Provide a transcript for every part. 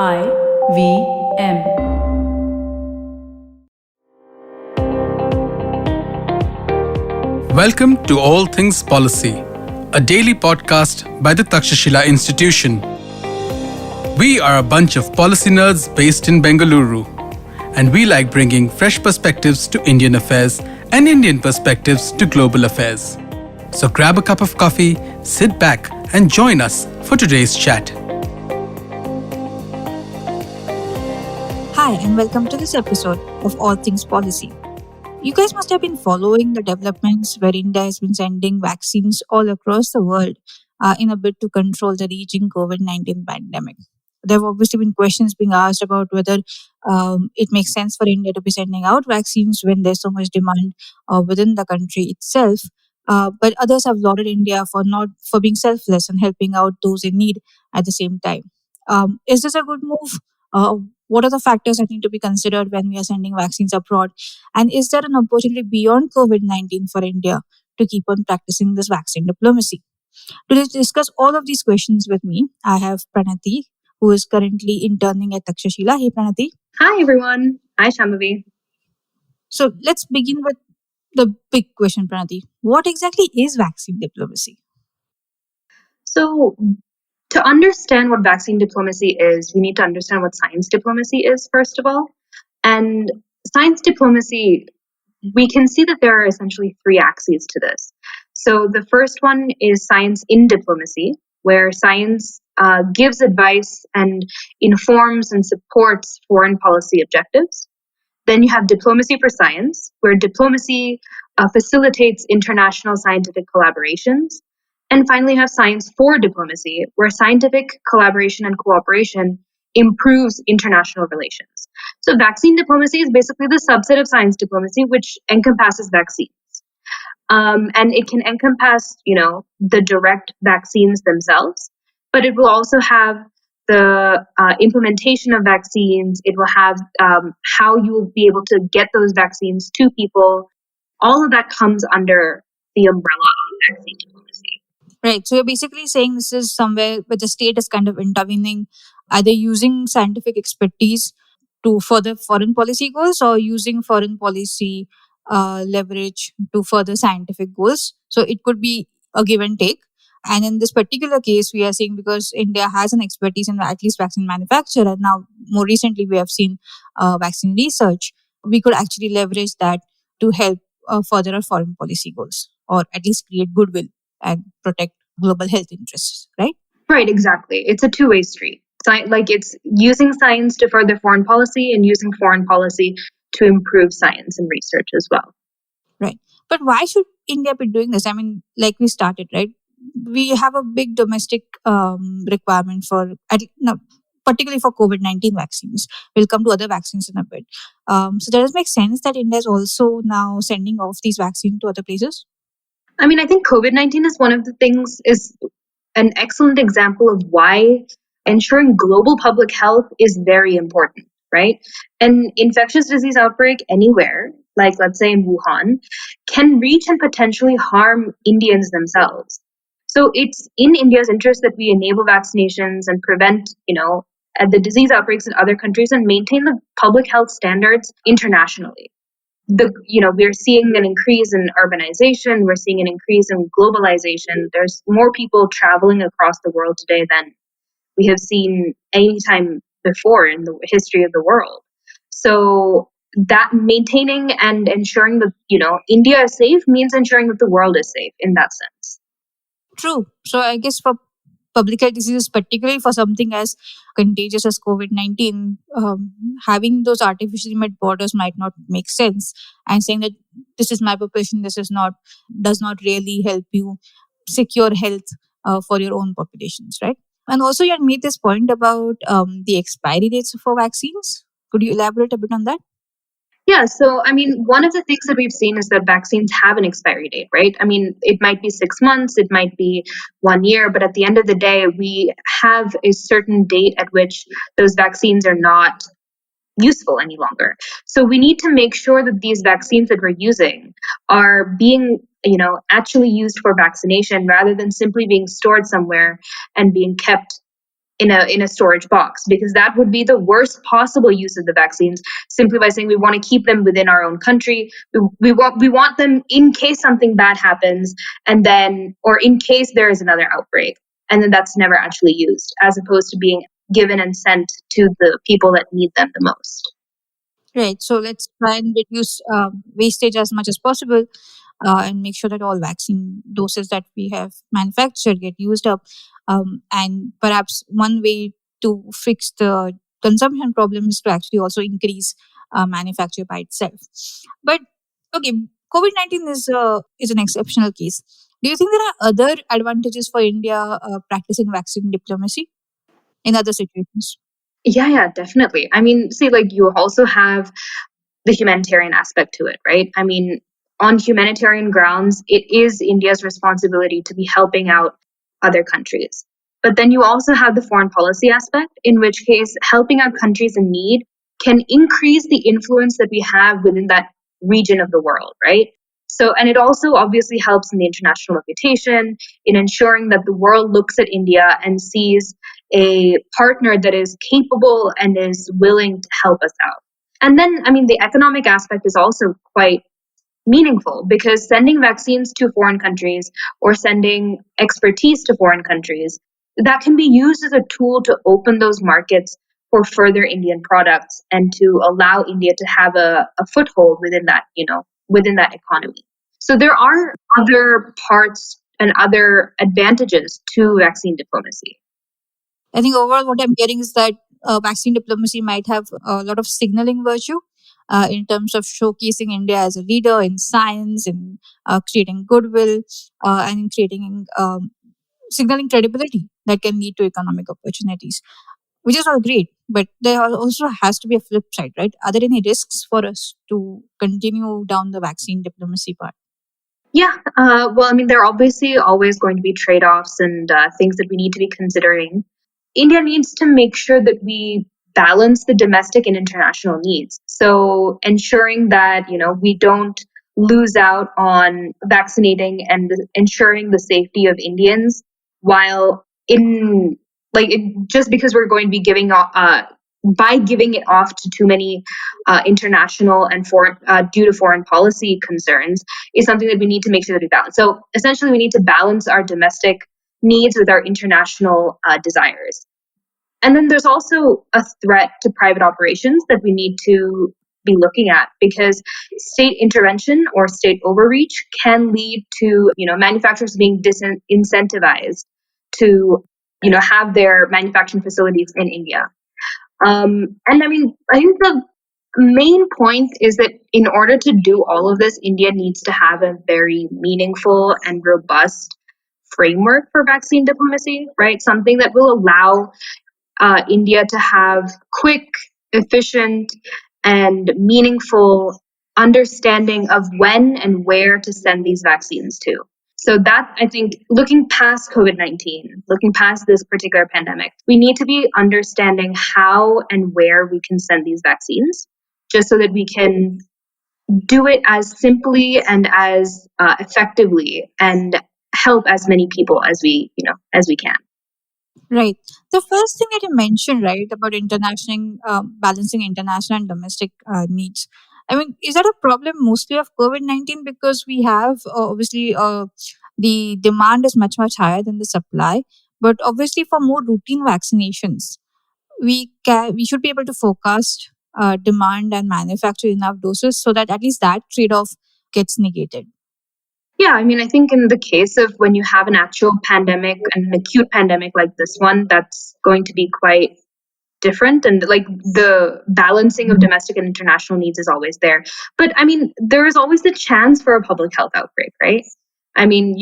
IVM. Welcome to All Things Policy, a daily podcast by the Takshashila Institution. We are a bunch of policy nerds based in Bengaluru, and we like bringing fresh perspectives to Indian affairs and Indian perspectives to global affairs. So grab a cup of coffee, sit back, and join us for today's chat. Hi, and welcome to this episode of All Things Policy. You guys must have been following the developments where India has been sending vaccines all across the world in a bid to control the raging COVID-19 pandemic. There have obviously been questions being asked about whether it makes sense for India to be sending out vaccines when there's so much demand within the country itself. But others have lauded India for being selfless and helping out those in need at the same time. Is this a good move? What are the factors that need to be considered when we are sending vaccines abroad? And is there an opportunity beyond COVID-19 for India to keep on practicing this vaccine diplomacy? To discuss all of these questions with me, I have Pranathi, who is currently interning at Takshashila. Hey, Pranathi. Hi, everyone. Hi, Shambhavi. So let's begin with the big question, Pranathi. What exactly is vaccine diplomacy? So, to understand what vaccine diplomacy is, we need to understand what science diplomacy is, first of all. And science diplomacy, we can see that there are essentially three axes to this. So, the first one is science in diplomacy, where science gives advice and informs and supports foreign policy objectives. Then you have diplomacy for science, where diplomacy facilitates international scientific collaborations. And finally, you have science for diplomacy, where scientific collaboration and cooperation improves international relations. So vaccine diplomacy is basically the subset of science diplomacy, which encompasses vaccines. And it can encompass, the direct vaccines themselves, but it will also have the implementation of vaccines. It will have how you will be able to get those vaccines to people. All of that comes under the umbrella of vaccine diplomacy. Right. So you're basically saying this is somewhere where the state is kind of intervening, either using scientific expertise to further foreign policy goals or using foreign policy leverage to further scientific goals. So it could be a give and take. And in this particular case, we are seeing because India has an expertise in at least vaccine manufacture, and now more recently we have seen vaccine research, we could actually leverage that to help further our foreign policy goals, or at least create goodwill and protect global health interests, right? Right, exactly. It's a two-way street. It's using science to further foreign policy and using foreign policy to improve science and research as well. Right. But why should India be doing this? I mean, like we started, right? We have a big domestic requirement particularly for COVID-19 vaccines. We'll come to other vaccines in a bit. So does it make sense that India is also now sending off these vaccines to other places? I mean, I think COVID-19 is an excellent example of why ensuring global public health is very important, right? An infectious disease outbreak anywhere, like let's say in Wuhan, can reach and potentially harm Indians themselves. So it's in India's interest that we enable vaccinations and prevent, the disease outbreaks in other countries and maintain the public health standards internationally. We're seeing an increase in urbanization. We're seeing an increase in globalization. There's more people traveling across the world today than we have seen any time before in the history of the world. So that maintaining and ensuring that, India is safe means ensuring that the world is safe in that sense. True. So I guess for public health diseases, particularly for something as contagious as COVID-19, having those artificially made borders might not make sense. And saying that this is my population, does not really help you secure health for your own populations, right? And also you had made this point about the expiry dates for vaccines. Could you elaborate a bit on that? Yeah, so I mean, one of the things that we've seen is that vaccines have an expiry date, right? I mean, it might be 6 months, it might be 1 year, but at the end of the day, we have a certain date at which those vaccines are not useful any longer. So we need to make sure that these vaccines that we're using are being, actually used for vaccination rather than simply being stored somewhere and being kept in a storage box, because that would be the worst possible use of the vaccines, simply by saying we want to keep them within our own country. We want them in case something bad happens, and then, or in case there is another outbreak, and then that's never actually used, as opposed to being given and sent to the people that need them the most. Right. So let's try and reduce wastage as much as possible, and make sure that all vaccine doses that we have manufactured get used up. And perhaps one way to fix the consumption problem is to actually also increase manufacture by itself. But okay, COVID-19 is an exceptional case. Do you think there are other advantages for India practicing vaccine diplomacy in other situations? Yeah, definitely. I mean, see, like, you also have the humanitarian aspect to it, right? I mean, on humanitarian grounds, it is India's responsibility to be helping out other countries. But then you also have the foreign policy aspect, in which case helping out countries in need can increase the influence that we have within that region of the world, right? So, and it also obviously helps in the international reputation, in ensuring that the world looks at India and sees a partner that is capable and is willing to help us out. And then, I mean, the economic aspect is also quite meaningful, because sending vaccines to foreign countries or sending expertise to foreign countries, that can be used as a tool to open those markets for further Indian products, and to allow India to have a foothold within that, within that economy. So there are other parts and other advantages to vaccine diplomacy. I think overall, what I'm getting is that vaccine diplomacy might have a lot of signaling virtue in terms of showcasing India as a leader in science, in creating goodwill, and in creating signaling credibility that can lead to economic opportunities, which is all great. But there also has to be a flip side, right? Are there any risks for us to continue down the vaccine diplomacy path? Yeah, well, I mean, there are obviously always going to be trade offs and things that we need to be considering. India needs to make sure that we balance the domestic and international needs. So ensuring that, we don't lose out on vaccinating and ensuring the safety of Indians, while in, just because we're going to be by giving it off to too many international and foreign, due to foreign policy concerns, is something that we need to make sure that we balance. So essentially, we need to balance our domestic needs with our international desires. And then there's also a threat to private operations that we need to be looking at, because state intervention or state overreach can lead to, manufacturers being disincentivized to, have their manufacturing facilities in India. And I mean, I think the main point is that in order to do all of this, India needs to have a very meaningful and robust framework for vaccine diplomacy, right? Something that will allow India to have quick, efficient, and meaningful understanding of when and where to send these vaccines to. So that, I think, looking past COVID-19, looking past this particular pandemic, we need to be understanding how and where we can send these vaccines, just so that we can do it as simply and as effectively, and help as many people as we can. Right. The first thing that you mentioned, right, about international balancing international and domestic needs. I mean, is that a problem mostly of COVID-19, because we have obviously the demand is much higher than the supply, but obviously for more routine vaccinations, we should be able to forecast demand and manufacture enough doses so that at least that trade off gets negated. Yeah, I mean, I think in the case of when you have an actual pandemic, an acute pandemic like this one, that's going to be quite different, and like the balancing of domestic and international needs is always there. But I mean, there is always the chance for a public health outbreak, right? I mean,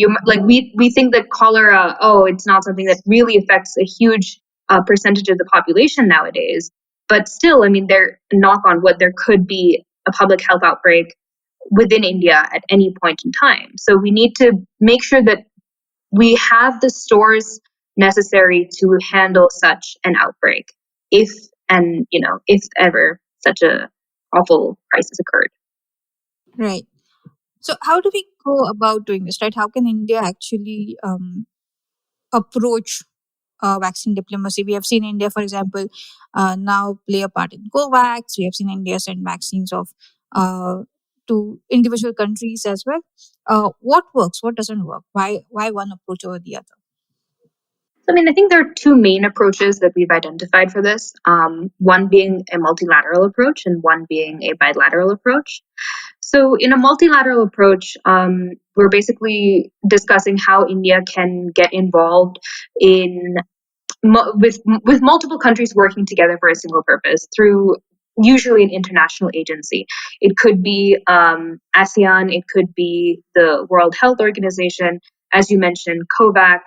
we think that cholera, oh, it's not something that really affects a huge percentage of the population nowadays, but still, I mean, there, knock on wood, there could be a public health outbreak within India at any point in time. So we need to make sure that we have the stores necessary to handle such an outbreak, if and if ever such a awful crisis occurred. Right. So how do we go about doing this, right? How can India actually approach vaccine diplomacy. We have seen India, for example, now play a part in COVAX. We have seen India send vaccines of to individual countries as well. What works? What doesn't work? Why one approach over the other? So, I mean, I think there are two main approaches that we've identified for this. One being a multilateral approach, and one being a bilateral approach. So, in a multilateral approach, we're basically discussing how India can get involved in with multiple countries working together for a single purpose through usually an international agency. It could be ASEAN, it could be the World Health Organization, as you mentioned, COVAX.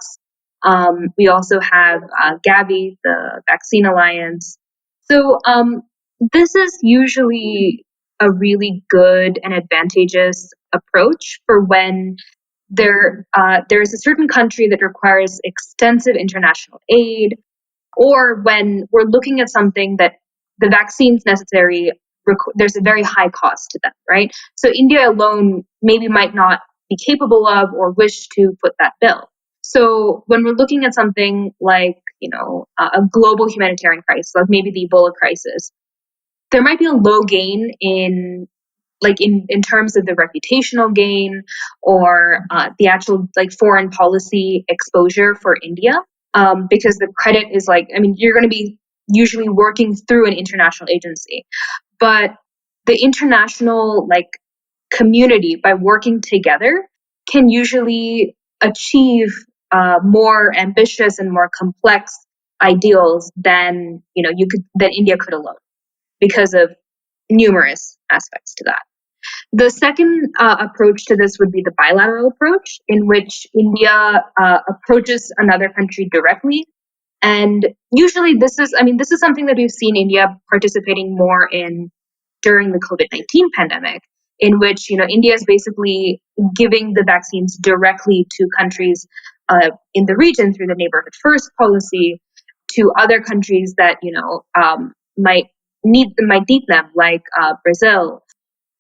We also have Gavi, the Vaccine Alliance. So this is usually a really good and advantageous approach for when there's a certain country that requires extensive international aid, or when we're looking at something that the vaccines necessary, there's a very high cost to them, right? So India alone maybe might not be capable of or wish to foot that bill. So when we're looking at something like, a global humanitarian crisis, like maybe the Ebola crisis, there might be a low gain in terms of the reputational gain or the actual foreign policy exposure for India, because the credit is you're going to be usually working through an international agency, but the international community, by working together, can usually achieve more ambitious and more complex ideals than India could alone, because of numerous aspects to that. The second approach to this would be the bilateral approach, in which India approaches another country directly. And usually this is something that we've seen India participating more in during the COVID-19 pandemic, in which, India is basically giving the vaccines directly to countries in the region through the Neighbourhood First policy, to other countries that, might need them, like Brazil.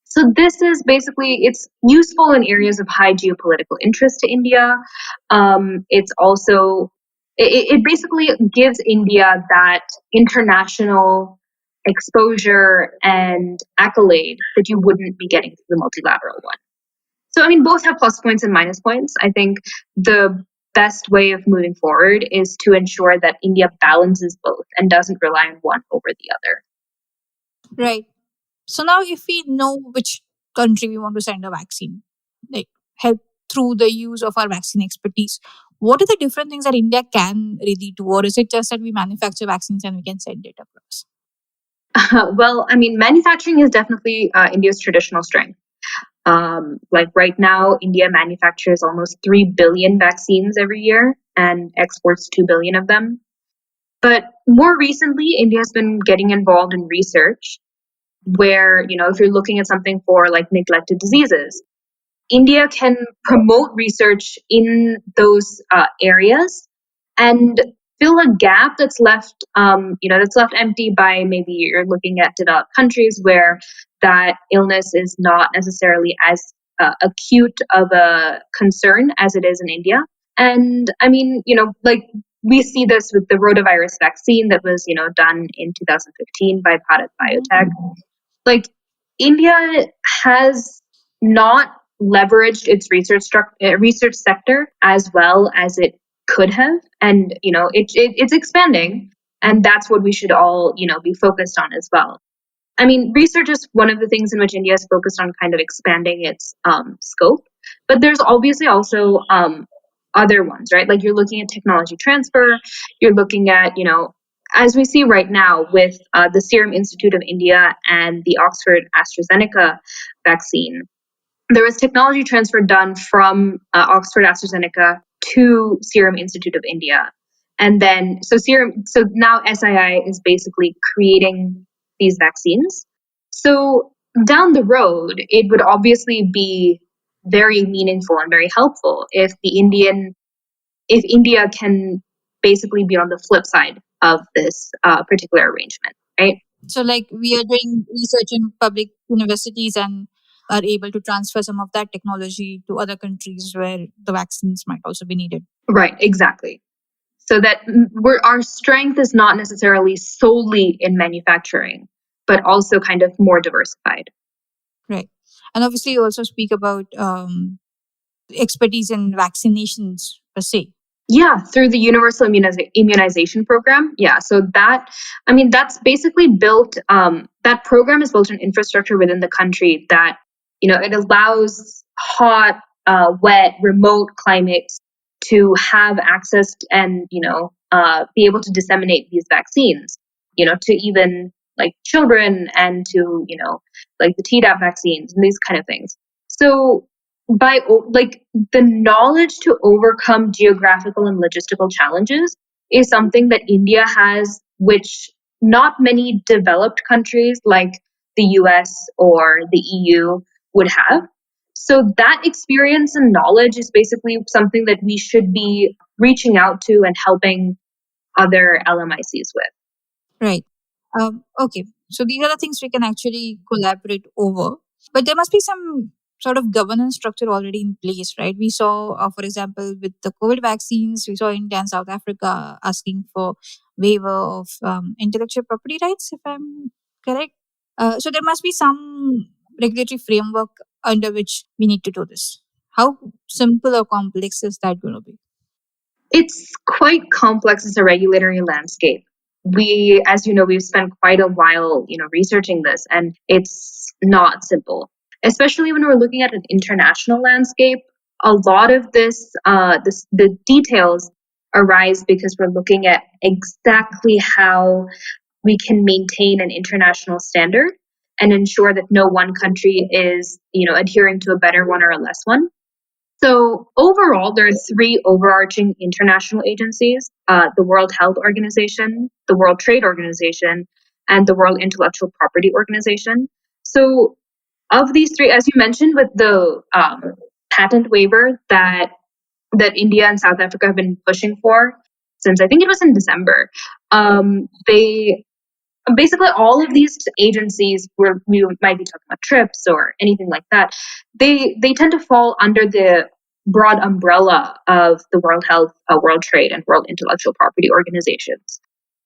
So this is basically, it's useful in areas of high geopolitical interest to India. It's also, it basically gives India that international exposure and accolade that you wouldn't be getting through the multilateral one. So, both have plus points and minus points. I think the best way of moving forward is to ensure that India balances both and doesn't rely on one over the other. Right. So now if we know which country we want to send a vaccine, help through the use of our vaccine expertise, what are the different things that India can really do? Or is it just that we manufacture vaccines and we can send it across? Well, manufacturing is definitely India's traditional strength. Right now, India manufactures almost 3 billion vaccines every year and exports 2 billion of them. But more recently, India has been getting involved in research where, if you're looking at something for neglected diseases, India can promote research in those areas and fill a gap that's left, that's left empty by, maybe you're looking at developed countries where that illness is not necessarily as acute of a concern as it is in India. And we see this with the rotavirus vaccine that was, done in 2015 by Bharat Biotech. India has not leveraged its research sector as well as it could have, and it's expanding, and that's what we should all be focused on as well. Research is one of the things in which India is focused on kind of expanding its scope, but there's obviously also other ones, right? You're looking at technology transfer, you're looking at as we see right now with the Serum Institute of India and the Oxford AstraZeneca vaccine, there was technology transfer done from Oxford AstraZeneca to Serum Institute of India. And then, so now SII is basically creating these vaccines. So down the road, it would obviously be very meaningful and very helpful if India can basically be on the flip side of this particular arrangement, right? So we are doing research in public universities and are able to transfer some of that technology to other countries where the vaccines might also be needed. Right, exactly. so that our strength is not necessarily solely in manufacturing, but also kind of more diversified. Right. And obviously, you also speak about expertise in vaccinations per se. Yeah, through the universal immunization program. Yeah, so that's basically built. That program is built on infrastructure within the country that it allows hot, wet, remote climates to have access and be able to disseminate these vaccines. To even like children and to like the Tdap vaccines and these kind of things. So by like the knowledge to overcome geographical and logistical challenges is something that India has, which not many developed countries like the US or the EU would have. So that experience and knowledge is basically something that we should be reaching out to and helping other LMICs with. Right. Okay. So these are the things we can actually collaborate over. But there must be some sort of governance structure already in place, right? We saw, for example, with the COVID vaccines, we saw India and South Africa asking for waiver of intellectual property rights, if I'm correct. So there must be some regulatory framework under which we need to do this. How simple or complex is that going to be? It's quite complex as a regulatory landscape. As you know, we've spent quite a while, researching this, and it's not simple. Especially when we're looking at an international landscape, a lot of the details arise because we're looking at exactly how we can maintain an international standard and ensure that no one country is, adhering to a better one or a less one. So overall, there are three overarching international agencies: the World Health Organization, the World Trade Organization, and the World Intellectual Property Organization. So of these three, as you mentioned, with the patent waiver that India and South Africa have been pushing for since I think it was in December, they basically all of these agencies, where we might be talking about TRIPS or anything like that, they tend to fall under the broad umbrella of the World Health, World Trade, and World Intellectual Property organizations.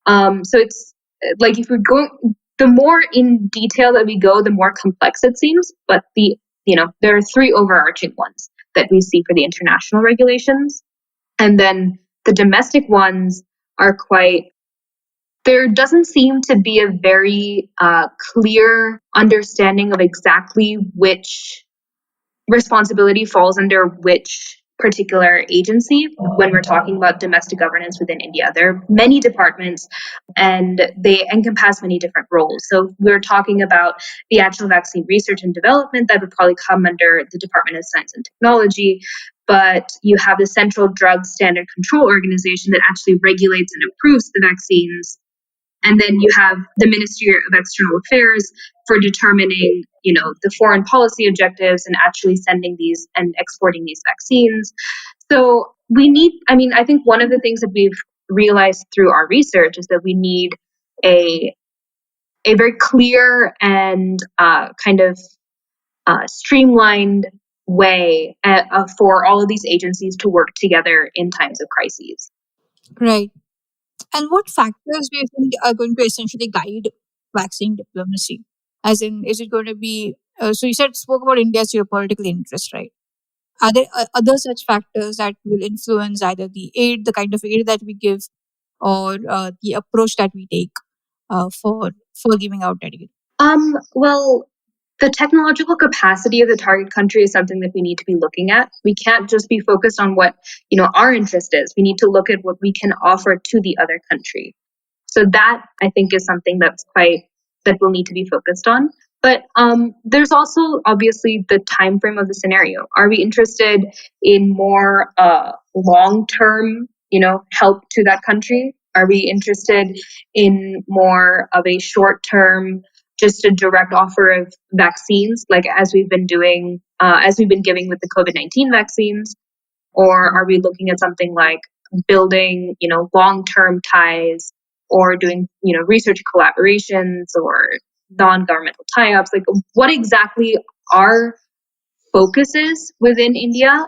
So it's like if we're going, the more in detail that we go, the more complex it seems. But there are three overarching ones that we see for the international regulations, and then the domestic ones are quite. There doesn't seem to be a very clear understanding of exactly which responsibility falls under which particular agency when we're talking about domestic governance within India. There are many departments and they encompass many different roles. So we're talking about the actual vaccine research and development that would probably come under the Department of Science and Technology. But you have the Central Drug Standard Control Organization that actually regulates and approves the vaccines. And then you have the Ministry of External Affairs for determining, the foreign policy objectives and actually sending these and exporting these vaccines. So I think one of the things that we've realized through our research is that we need a very clear and kind of streamlined way for all of these agencies to work together in times of crises. Right. And what factors do you think are going to essentially guide vaccine diplomacy? As in, is it going to be, so you spoke about India's geopolitical interest, right? Are there other such factors that will influence either the aid, the kind of aid that we give, or the approach that we take for giving out that aid? Well, the technological capacity of the target country is something that we need to be looking at. We can't just be focused on what, our interest is. We need to look at what we can offer to the other country. So that I think is something that will need to be focused on. But there's also obviously the time frame of the scenario. Are we interested in more long-term, help to that country? Are we interested in more of a short-term, just a direct offer of vaccines, like as we've been doing, as we've been giving with the COVID-19 vaccines? Or are we looking at something like building, long-term ties, or doing, research collaborations or non-governmental tie-ups? Like, what exactly our focus is within India,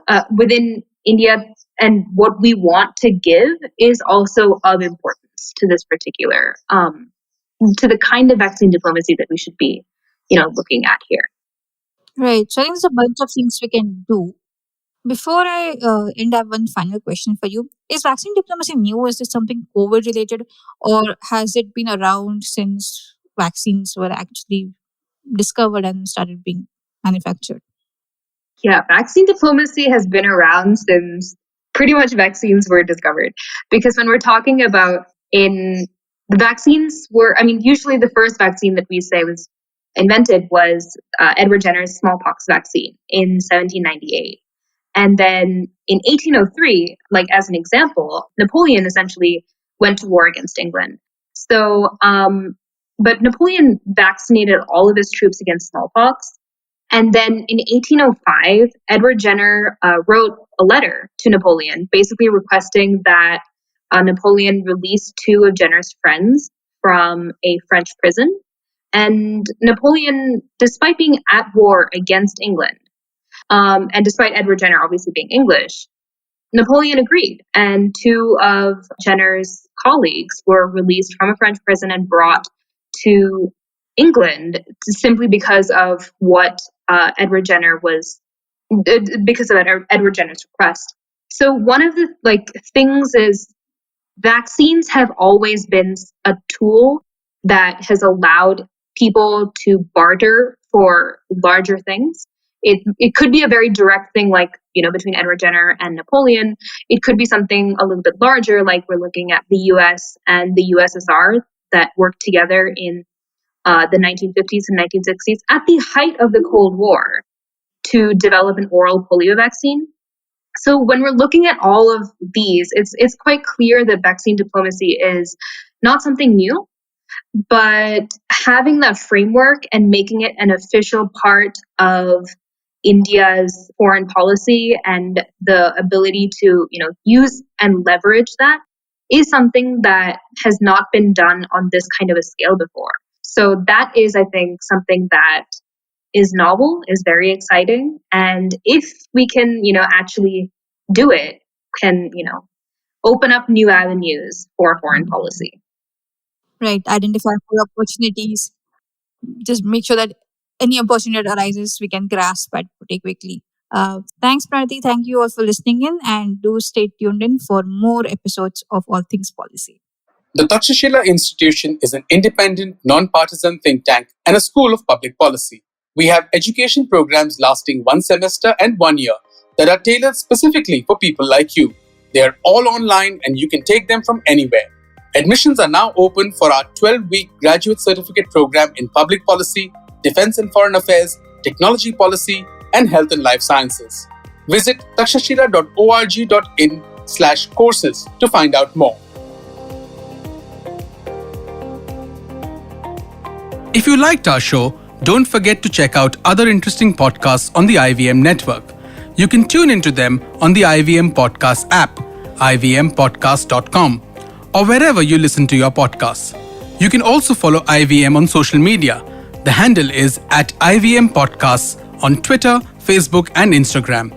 and what we want to give is also of importance to this particular, to the kind of vaccine diplomacy that we should be, looking at here. Right. So I think there's a bunch of things we can do. Before I end, I have one final question for you. Is vaccine diplomacy new? Is this something COVID related, or has it been around since vaccines were actually discovered and started being manufactured? Yeah, vaccine diplomacy has been around since pretty much vaccines were discovered. Because when we're talking about the vaccines usually the first vaccine that we say was invented was Edward Jenner's smallpox vaccine in 1798. And then in 1803, like as an example, Napoleon essentially went to war against England. So, but Napoleon vaccinated all of his troops against smallpox. And then in 1805, Edward Jenner wrote a letter to Napoleon, basically requesting that Napoleon release 2 of Jenner's friends from a French prison. And Napoleon, despite being at war against England, and despite Edward Jenner obviously being English, Napoleon agreed. And 2 of Jenner's colleagues were released from a French prison and brought to England simply because of what Edward Jenner because of Edward Jenner's request. So one of the things is vaccines have always been a tool that has allowed people to barter for larger things. It could be a very direct thing, between Edward Jenner and Napoleon. It could be something a little bit larger, like we're looking at the US and the USSR that worked together in the 1950s and 1960s at the height of the Cold War to develop an oral polio vaccine. So when we're looking at all of these, it's quite clear that vaccine diplomacy is not something new, but having that framework and making it an official part of India's foreign policy and the ability to, use and leverage that is something that has not been done on this kind of a scale before. So that is, I think, something that is novel, is very exciting. And if we can, actually do it, can, open up new avenues for foreign policy. Right. Identify more opportunities. Just make sure that any opportunity that arises, we can grasp at pretty quickly. Thanks, Pranathi. Thank you all for listening in, and do stay tuned in for more episodes of All Things Policy. The Takshashila Institution is an independent, non-partisan think tank and a school of public policy. We have education programs lasting 1 semester and 1 year that are tailored specifically for people like you. They are all online and you can take them from anywhere. Admissions are now open for our 12-week graduate certificate program in public policy, defense and foreign affairs, technology policy, and health and life sciences. Visit takshashila.org.in/courses to find out more. If you liked our show, don't forget to check out other interesting podcasts on the IVM network. You can tune into them on the IVM Podcast app, ivmpodcast.com, or wherever you listen to your podcasts. You can also follow IVM on social media. The handle is @IVM Podcasts on Twitter, Facebook, and Instagram.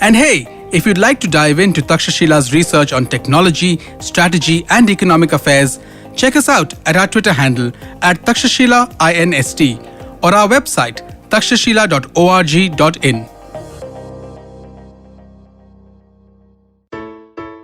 And hey, if you'd like to dive into Takshashila's research on technology, strategy, and economic affairs, check us out at our Twitter handle @TakshashilaINST or our website takshashila.org.in.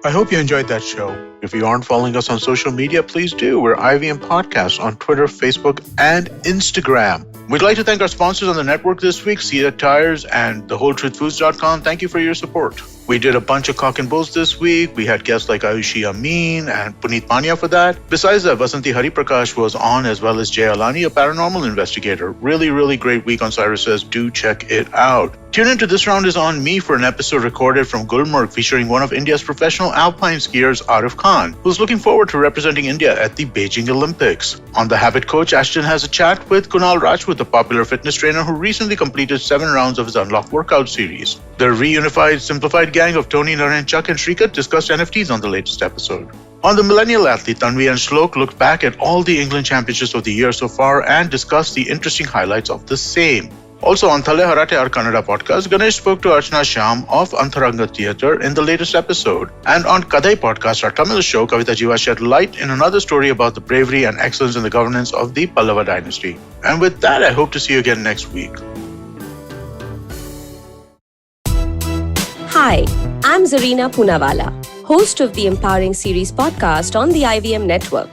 I hope you enjoyed that show. If you aren't following us on social media, please do. We're IVM Podcasts on Twitter, Facebook, and Instagram. We'd like to thank our sponsors on the network this week, Cedar Tires and thewholetruthfoods.com. Thank you for your support. We did a bunch of cock and bulls this week. We had guests like Ayushi Amin and Puneet Pania for that. Besides that, Vasanti Hariprakash was on, as well as Jay Alani, a paranormal investigator. Really, really great week on Cyrus Says. Do check it out. Tune into This Round is on Me for an episode recorded from Gulmarg featuring one of India's professional alpine skiers, Arif Khan, who's looking forward to representing India at the Beijing Olympics. On The Habit Coach, Ashton has a chat with Kunal Rajput, a popular fitness trainer who recently completed 7 rounds of his Unlock workout series. The reunified, simplified gang of Tony, Naren, Chuck, and Shrikant discussed NFTs on the latest episode. On The Millennial Athlete, Tanvi and Shlok looked back at all the England championships of the year so far and discussed the interesting highlights of the same. Also on Thale Harate, our Kannada podcast, Ganesh spoke to Archana Shyam of Antharanga Theatre in the latest episode. And on Kadai podcast, our Tamil show, Kavita Jiva shed light in another story about the bravery and excellence in the governance of the Pallava dynasty. And with that, I hope to see you again next week. Hi, I'm Zarina Poonawalla, host of the Empowering Series podcast on the IVM network.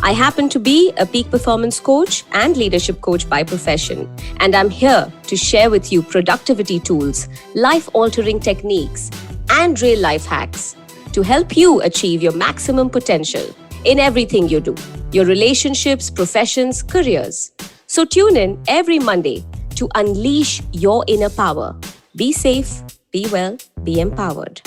I happen to be a peak performance coach and leadership coach by profession, and I'm here to share with you productivity tools, life-altering techniques, and real life hacks to help you achieve your maximum potential in everything you do, your relationships, professions, careers. So tune in every Monday to unleash your inner power. Be safe, be well, be empowered.